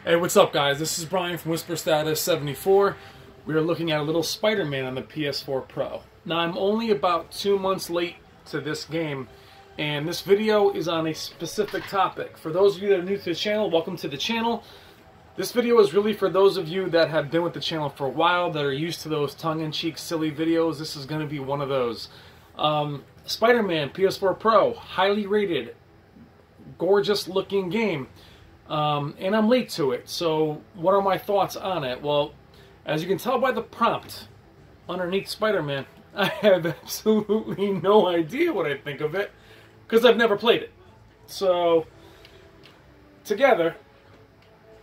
Hey, what's up guys? This is Brian from Whisper Status 74. We are looking at a little Spider-Man on the PS4 Pro. Now I'm only about 2 months late to this game, and this video is on a specific topic. For those of you that are new to the channel, welcome to the channel. This video is really for those of you that have been with the channel for a while, that are used to those tongue-in-cheek silly videos. This is going to be one of those. Spider-Man PS4 Pro, highly rated, gorgeous looking game. And I'm late to it, so what are my thoughts on it? Well, as you can tell by the prompt underneath Spider-Man, I have absolutely no idea what I think of it, because I've never played it. So, together,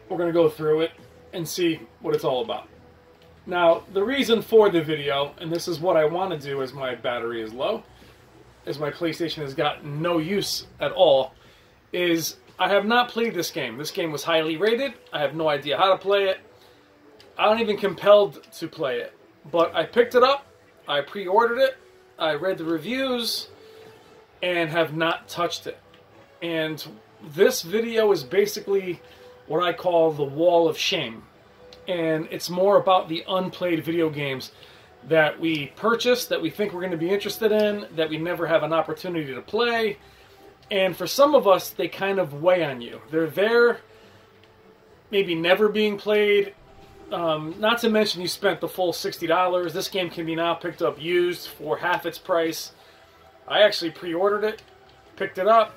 we're going to go through it and see what it's all about. Now, the reason for the video, and this is what I want to do as my battery is low, as my PlayStation has got no use at all, is I have not played this game. This game was highly rated. I have no idea how to play it. I don't even compelled to play it. But I picked it up, I pre-ordered it, I read the reviews, and have not touched it. And this video is basically what I call the wall of shame. And it's more about the unplayed video games that we purchase, that we think we're going to be interested in, that we never have an opportunity to play. And for some of us, they kind of weigh on you. They're there, maybe never being played. Not to mention you spent the full $60. This game can be now picked up used for half its price. I actually pre-ordered it, picked it up,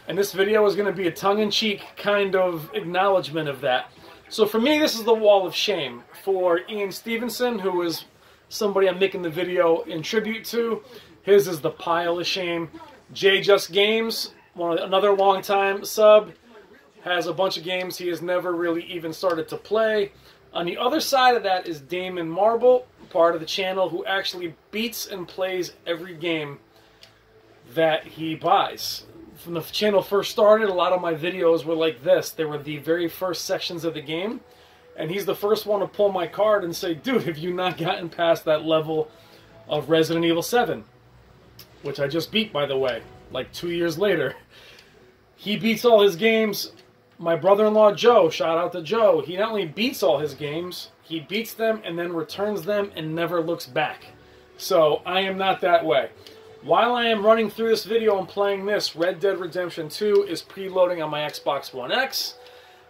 and this video is going to be a tongue-in-cheek kind of acknowledgement of that. So for me, this is the wall of shame. For Ian Stevenson, who is somebody I'm making the video in tribute to, his is the pile of shame. J Just Games, another long-time sub, has a bunch of games he has never really even started to play. On the other side of that is Damon Marble, part of the channel, who actually beats and plays every game that he buys. When the channel first started, a lot of my videos were like this. They were the very first sections of the game, and he's the first one to pull my card and say, dude, have you not gotten past that level of Resident Evil 7? Which I just beat, by the way, like 2 years later. He beats all his games. My brother-in-law, Joe, shout out to Joe, he not only beats all his games, he beats them and then returns them and never looks back. So, I am not that way. While I am running through this video and playing this, Red Dead Redemption 2 is preloading on my Xbox One X.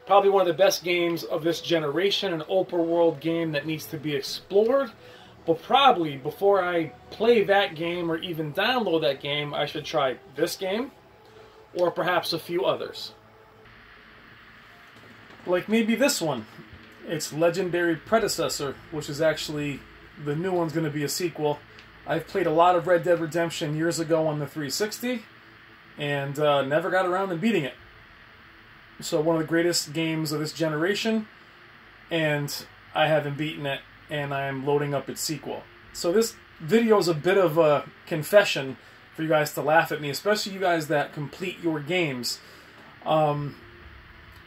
Probably one of the best games of this generation, an open world game that needs to be explored. But probably, before I play that game or even download that game, I should try this game, or perhaps a few others. Like maybe this one, its legendary predecessor, which is actually, the new one's going to be a sequel. I've played a lot of Red Dead Redemption years ago on the 360, and never got around to beating it. So one of the greatest games of this generation, and I haven't beaten it. And I'm loading up its sequel. So this video is a bit of a confession for you guys to laugh at me, especially you guys that complete your games.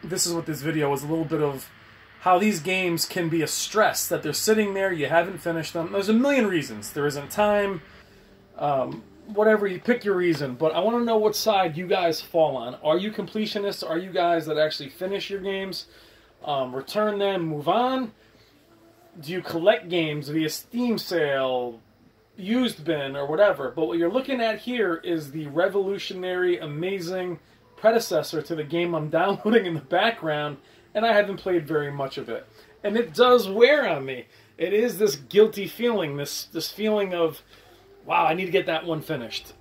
This is what this video is, a little bit of how these games can be a stress, that they're sitting there, you haven't finished them. There's a million reasons. There isn't time, whatever, you pick your reason. But I want to know what side you guys fall on. Are you completionists? Are you guys that actually finish your games, return them, move on? Do you collect games via Steam sale, used bin, or whatever? But what you're looking at here is the revolutionary, amazing predecessor to the game I'm downloading in the background, and I haven't played very much of it. And it does wear on me. It is this guilty feeling, this feeling of, wow, I need to get that one finished.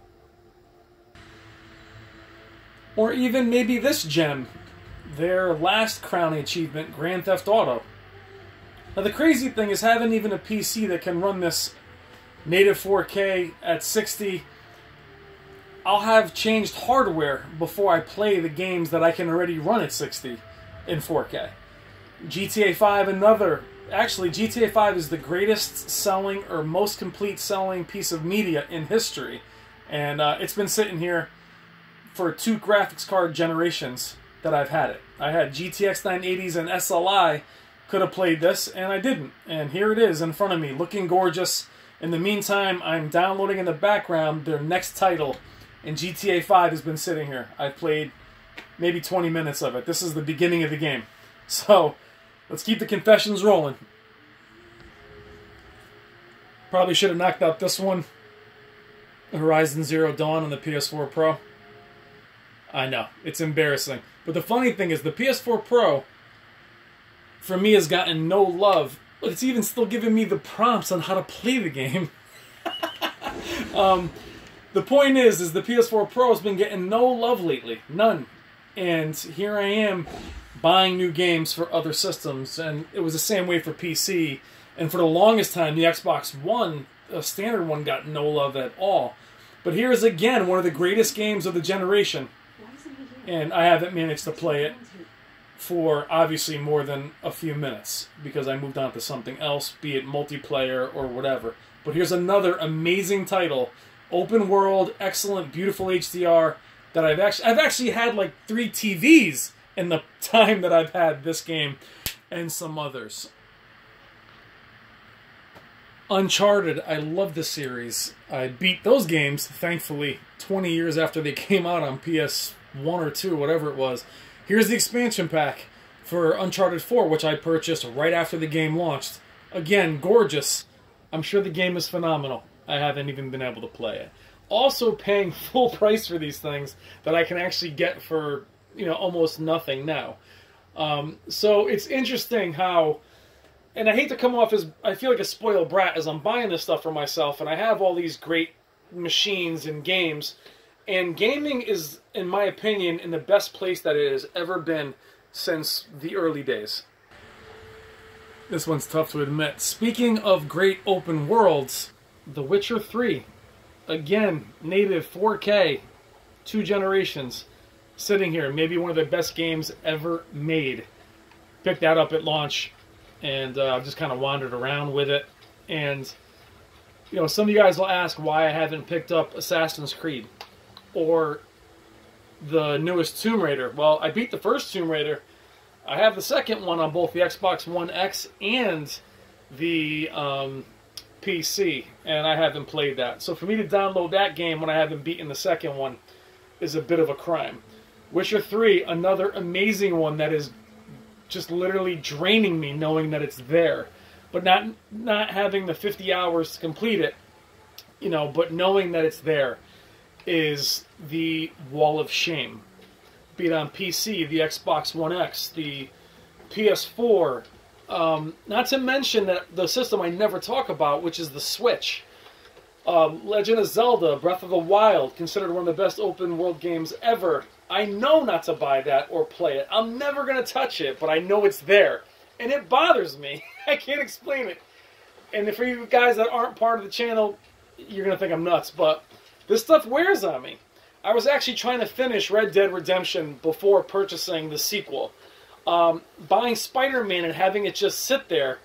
Or even maybe this gem, their last crowning achievement, Grand Theft Auto. Now the crazy thing is, having even a PC that can run this native 4K at 60, I'll have changed hardware before I play the games that I can already run at 60 in 4K. GTA 5, another. Actually, GTA 5 is the greatest selling or most complete selling piece of media in history. And it's been sitting here for 2 graphics card generations that I've had it. I had GTX 980s and SLI. Could have played this, and I didn't. And here it is in front of me, looking gorgeous. In the meantime, I'm downloading in the background their next title, and GTA 5 has been sitting here. I've played maybe 20 minutes of it. This is the beginning of the game. So, let's keep the confessions rolling. Probably should have knocked out this one. Horizon Zero Dawn on the PS4 Pro. I know, it's embarrassing. But the funny thing is, the PS4 Pro, for me, has gotten no love. But it's even still giving me the prompts on how to play the game. The point is the PS4 Pro has been getting no love lately. None. And here I am buying new games for other systems. And it was the same way for PC. And for the longest time, the Xbox One, a standard one, got no love at all. But here's again one of the greatest games of the generation. And I haven't managed to play it for obviously more than a few minutes because I moved on to something else, be it multiplayer or whatever. But here's another amazing title, open world, excellent, beautiful HDR that I've actually had like 3 TVs in the time that I've had this game and some others. Uncharted, I love the series. I beat those games, thankfully, 20 years after they came out on PS1 or 2, whatever it was. Here's the expansion pack for Uncharted 4, which I purchased right after the game launched. Again, gorgeous. I'm sure the game is phenomenal. I haven't even been able to play it. Also paying full price for these things that I can actually get for, you know, almost nothing now. So it's interesting how, and I hate to come off as, I feel like a spoiled brat as I'm buying this stuff for myself, and I have all these great machines and games, and gaming is, in my opinion, in the best place that it has ever been since the early days. This one's tough to admit. Speaking of great open worlds, The Witcher 3. Again, native 4K, 2 generations, sitting here. Maybe one of the best games ever made. Picked that up at launch, and just kind of wandered around with it. And, you know, some of you guys will ask why I haven't picked up Assassin's Creed or the newest Tomb Raider. Well, I beat the first Tomb Raider. I have the second one on both the Xbox One X and the PC, and I haven't played that. So for me to download that game when I haven't beaten the second one is a bit of a crime. Witcher 3, another amazing one that is just literally draining me knowing that it's there. But not having the 50 hours to complete it, you know, but knowing that it's there is the wall of shame. Be it on PC, the Xbox One X, the PS4, not to mention that the system I never talk about, which is the Switch. Legend of Zelda, Breath of the Wild, considered one of the best open world games ever. I know not to buy that or play it. I'm never going to touch it, but I know it's there. And it bothers me. I can't explain it. And for you guys that aren't part of the channel, you're going to think I'm nuts, but this stuff wears on me. I was actually trying to finish Red Dead Redemption before purchasing the sequel. Buying Spider-Man and having it just sit there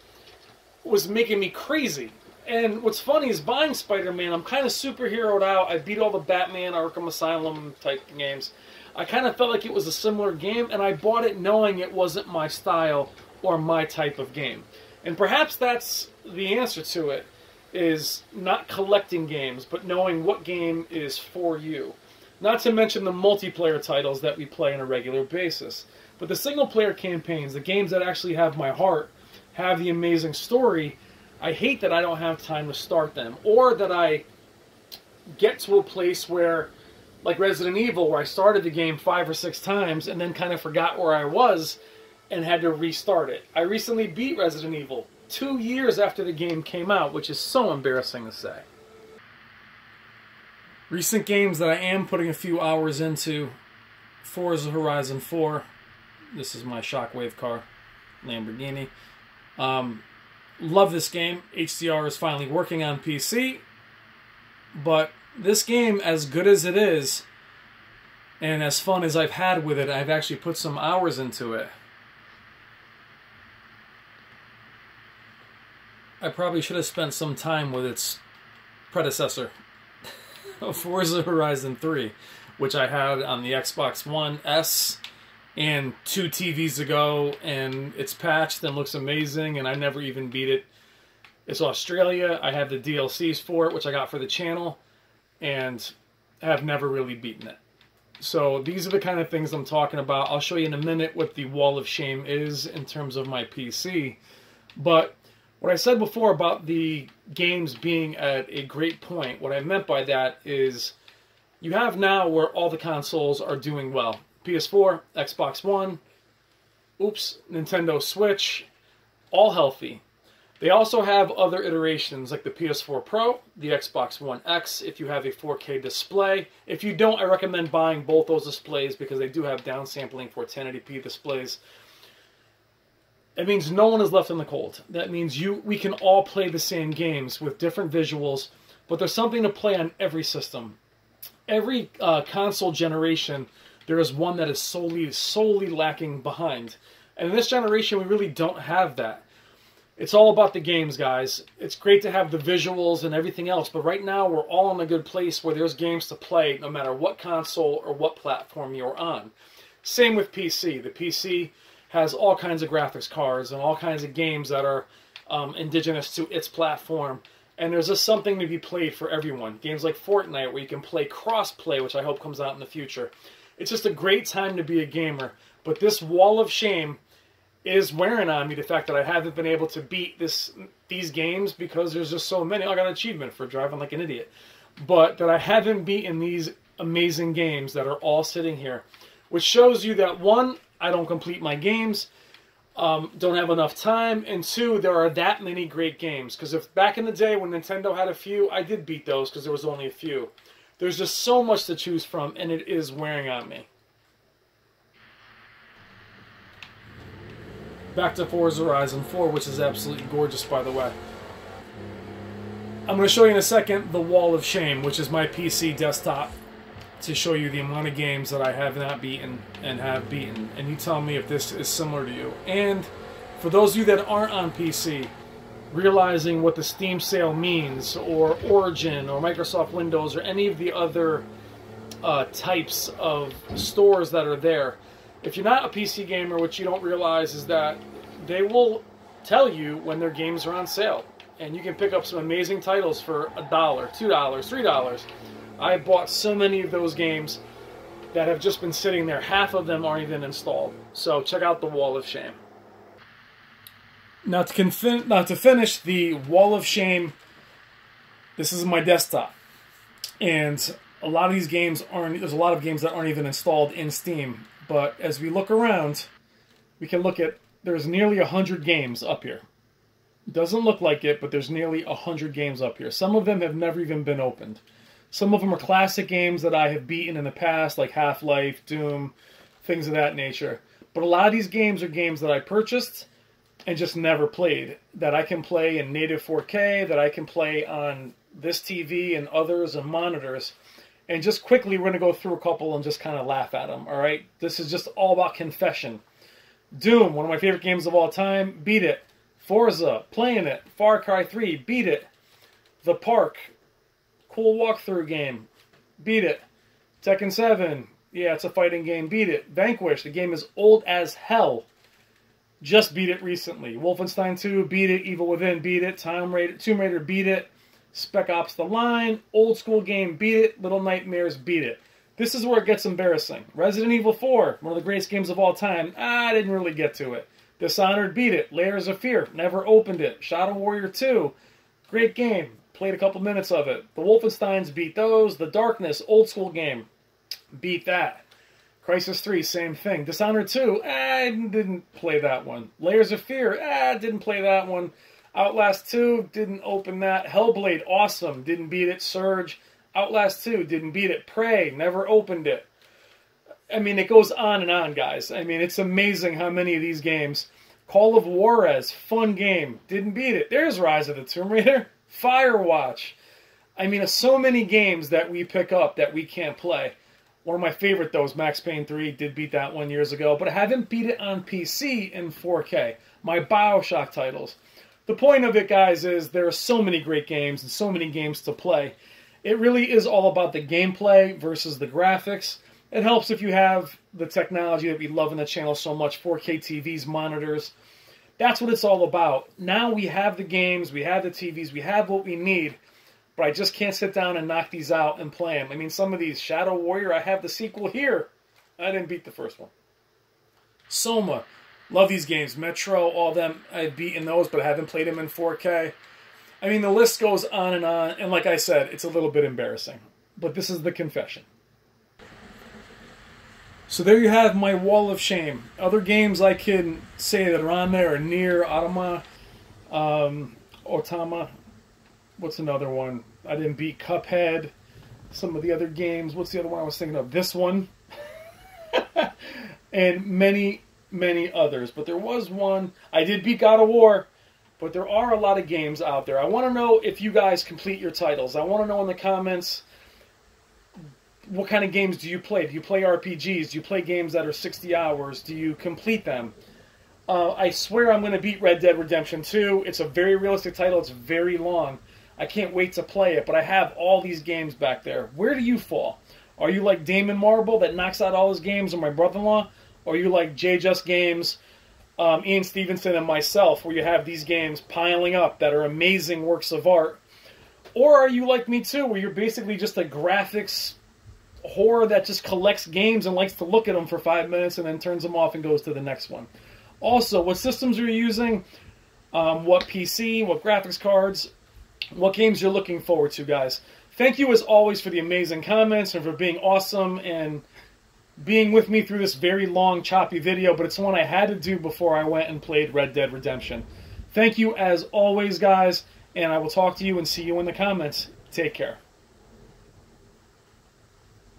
was making me crazy. And what's funny is buying Spider-Man, I'm kind of superheroed out. I beat all the Batman, Arkham Asylum type games. I kind of felt like it was a similar game, and I bought it knowing it wasn't my style or my type of game. And perhaps that's the answer to it, is not collecting games, but knowing what game is for you. Not to mention the multiplayer titles that we play on a regular basis. But the single-player campaigns, the games that actually have my heart, have the amazing story, I hate that I don't have time to start them. Or that I get to a place where, like Resident Evil, where I started the game 5 or 6 times and then kind of forgot where I was and had to restart it. I recently beat Resident Evil 2 years after the game came out, which is so embarrassing to say. Recent games that I am putting a few hours into: Forza Horizon 4. This is my Shockwave car, Lamborghini. Love this game. HDR is finally working on PC. But this game, as good as it is, and as fun as I've had with it, I've actually put some hours into it. I probably should have spent some time with its predecessor, Forza Horizon 3, which I had on the Xbox One S and 2 TVs ago, and it's patched and looks amazing, and I never even beat it. It's Australia. I have the DLCs for it, which I got for the channel, and have never really beaten it. So these are the kind of things I'm talking about. I'll show you in a minute what the wall of shame is in terms of my PC. But what I said before about the games being at a great point, what I meant by that is you have now where all the consoles are doing well. PS4, Xbox One, Nintendo Switch, all healthy. They also have other iterations like the PS4 Pro, the Xbox One X, if you have a 4K display. If you don't, I recommend buying both those displays because they do have downsampling for 1080p displays. That means no one is left in the cold. That means we can all play the same games with different visuals, but there's something to play on every system. Every console generation, there is one that is solely lacking behind. And in this generation, we really don't have that. It's all about the games, guys. It's great to have the visuals and everything else, but right now we're all in a good place where there's games to play no matter what console or what platform you're on. Same with PC. The PC has all kinds of graphics cards and all kinds of games that are indigenous to its platform. And there's just something to be played for everyone. Games like Fortnite where you can play cross-play, which I hope comes out in the future. It's just a great time to be a gamer. But this wall of shame is wearing on me, the fact that I haven't been able to beat these games because there's just so many. I got an achievement for driving like an idiot. But that I haven't beaten these amazing games that are all sitting here. Which shows you that, one, I don't complete my games, don't have enough time, and two, there are that many great games. Because if back in the day when Nintendo had a few, I did beat those because there was only a few. There's just so much to choose from, and it is wearing on me. Back to Forza Horizon 4, which is absolutely gorgeous, by the way. I'm going to show you in a second the wall of shame, which is my PC desktop, to show you the amount of games that I have not beaten and have beaten. And you tell me if this is similar to you. And for those of you that aren't on PC, realizing what the Steam sale means, or Origin, or Microsoft Windows, or any of the other types of stores that are there, if you're not a PC gamer, what you don't realize is that they will tell you when their games are on sale. And you can pick up some amazing titles for $1, $2, $3. I bought so many of those games that have just been sitting there. Half of them aren't even installed. So check out the wall of shame. Now to finish the wall of shame, this is my desktop. And a lot of these games there's a lot of games that aren't even installed in Steam. But as we look around, we can look at, there's nearly 100 games up here. Doesn't look like it, but there's nearly 100 games up here. Some of them have never even been opened. Some of them are classic games that I have beaten in the past, like Half-Life, Doom, things of that nature. But a lot of these games are games that I purchased and just never played, that I can play in native 4K, that I can play on this TV and others and monitors. And just quickly, we're going to go through a couple and just kind of laugh at them, all right? This is just all about confession. Doom, one of my favorite games of all time, beat it. Forza, playing it. Far Cry 3, beat it. The Park, cool walkthrough game, beat it. Tekken 7, yeah, it's a fighting game, beat it. Vanquish, the game is old as hell, just beat it recently. Wolfenstein 2, beat it. Evil Within, beat it. Tomb Raider, beat it. Spec Ops The Line, old school game, beat it. Little Nightmares, beat it. This is where it gets embarrassing. Resident Evil 4, one of the greatest games of all time, I didn't really get to it. Dishonored, beat it. Layers of Fear, never opened it. Shadow Warrior 2, great game, played a couple minutes of it. The Wolfensteins, beat those. The Darkness, old school game, beat that. Crysis 3, same thing. Dishonored 2, I didn't play that one. Layers of Fear, didn't play that one. Outlast 2, didn't open that. Hellblade, awesome, didn't beat it. Surge, Outlast 2, didn't beat it. Prey, never opened it. I mean, it goes on and on, guys. I mean, it's amazing how many of these games. Call of Juarez, fun game, didn't beat it. There's Rise of the Tomb Raider. Firewatch. I mean, so many games that we pick up that we can't play. One of my favorite, though, is Max Payne 3. Did beat that one years ago, but I haven't beat it on PC in 4K. My BioShock titles. The point of it, guys, is there are so many great games and so many games to play. It really is all about the gameplay versus the graphics. It helps if you have the technology that we love in the channel so much, 4K TVs, monitors. That's what it's all about. Now we have the games, we have the TVs, we have what we need. but I just can't sit down and knock these out and play them. I mean, some of these, Shadow Warrior, I have the sequel here. I didn't beat the first one. Soma, love these games. Metro, all of them, I've beaten those, but I haven't played them in 4K. I mean, the list goes on, and like I said, it's a little bit embarrassing. But this is the confession. So there you have my wall of shame. Other games I can say that are on there are Nier, Otama. What's another one? I didn't beat Cuphead. Some of the other games. What's the other one I was thinking of? This one. And many, many others. But there was one. I did beat God of War. But there are a lot of games out there. I want to know if you guys complete your titles. I want to know in the comments, what kind of games do you play? Do you play RPGs? Do you play games that are 60 hours? Do you complete them? I swear I'm going to beat Red Dead Redemption 2. It's a very realistic title. It's very long. I can't wait to play it, but I have all these games back there. Where do you fall? Are you like Damon Marble that knocks out all his games, or my brother-in-law? Or are you like J Just Games, Ian Stevenson, and myself, where you have these games piling up that are amazing works of art? Or are you like me too, where you're basically just a graphics whore that just collects games and likes to look at them for 5 minutes and then turns them off and goes to the next one? Also, what systems are you using? What PC? What graphics cards? What games you're looking forward to, guys? Thank you, as always, for the amazing comments and for being awesome and being with me through this very long, choppy video, but it's one I had to do before I went and played Red Dead Redemption. Thank you, as always, guys, and I will talk to you and see you in the comments. Take care.